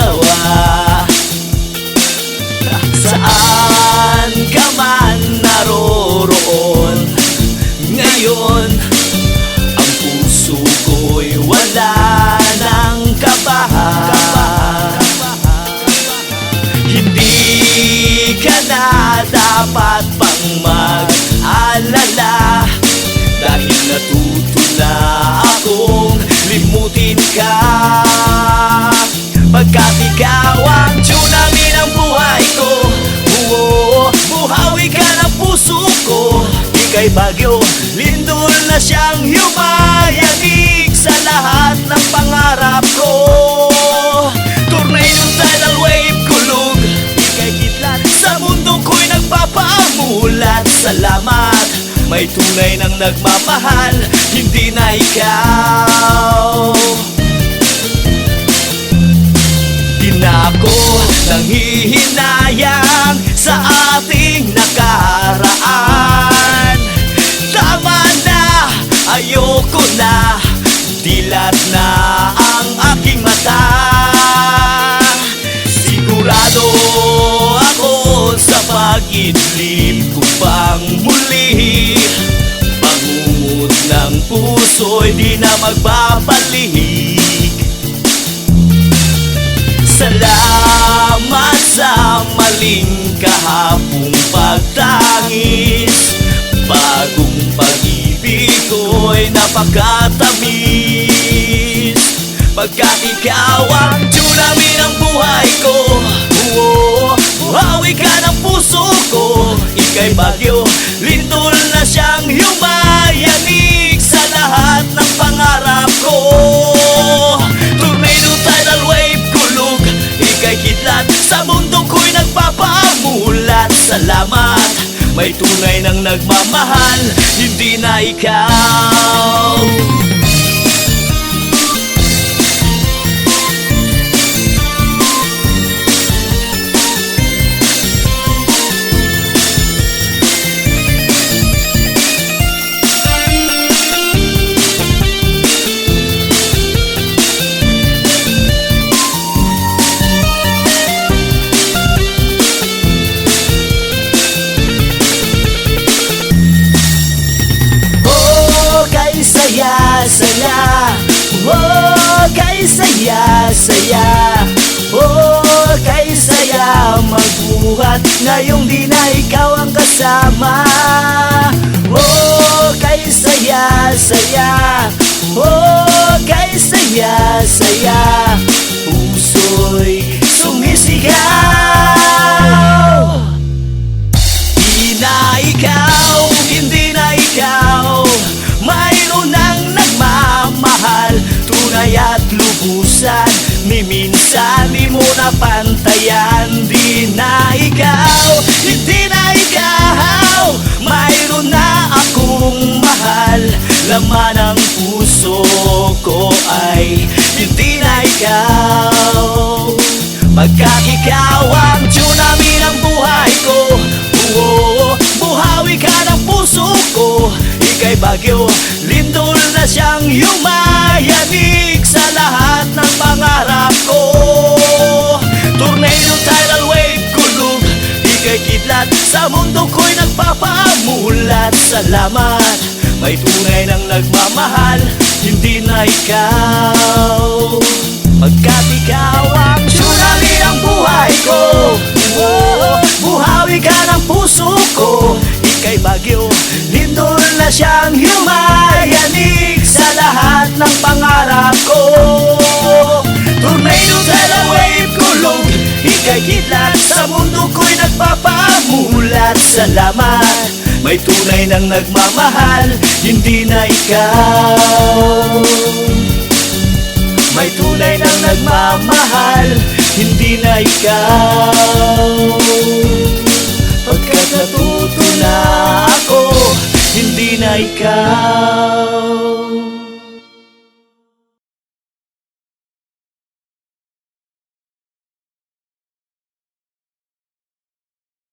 dalawa. Saan ka man naroroon ngayon, ang puso ko'y wala ng kaba. Hindi ka na dapat pang mag-alala, dahil natuto na akong limutin ka. Pagkat ikaw ang tsunami ng buhay ko, buhawi ka ng puso ko. Ika'y bagyo, lindol na siyang yumayanig sa lahat ng pangarap ko. Tornado, tidal wave, kulog, ika'y kidlat, sa mundo ko'y nagpapaamulat. Salamat, may tunay nang nagmamahal, hindi na ikaw. Di na ako nanghihinayang sa ating nakaraan. Tama na, ayoko na, dilat na ang aking mata. Sigurado ako sa pag-idlip ko pang muli, pangungot ng puso'y di na magbabalik. Salamat sa maling kahapong pagtangis, bagong pag-ibig ko'y napakatamis. Pagkat ikaw ang tsunami ng buhay ko, buhawi ka ng puso ko. Ika'y bagyo, lindol na siyang yumayanig sa lahat ng pangarap ko. Tornado, tidal wave, kulog, ika'y kidlat, sa mundo ko'y nagpapaamulat. Salamat, may tunay nang nagmamahal, hindi na ikaw. Saya, oh kay saya, oh kay saya magbuhat ngayong di na ikaw ang kasama. Oh kay saya, oh kay saya, puso'y sumisigaw. Di na ikaw, hindi na ikaw, mayroon nang nagmamahal, tunay at lubusan, ni minsan di mo napantayan. Di na ikaw, hindi na ikaw, mayroon na akong mahal, laman ng puso ko ay hindi na ikaw. Pagkat ikaw ang tsunami ng buhay ko, buhawi ka ng puso ko. Ika'y bagyo, lindol na siyang yumayanig sa lahat ng pangarap ko. Tornado, tidal wave, kulog, ika'y kidlat, sa mundo ko'y nagpapaamulat. Salamat, may tunay nang nagmamahal, hindi na ikaw. Pagkat ikaw ang tsunami ng buhay ko, buhawi ka ng puso ko. Ika'y bagyo, lindol na siyang yumayanig sa lahat ng pangarap ko. Tornado, tidal wave, kulog, ika'y kidlat, sa mundo ko'y nagpapaamulat. Salamat, may tunay nang nagmamahal, hindi na ikaw. May tunay nang nagmamahal, hindi na ikaw. Pagkat natuto na ako, hindi na ikaw.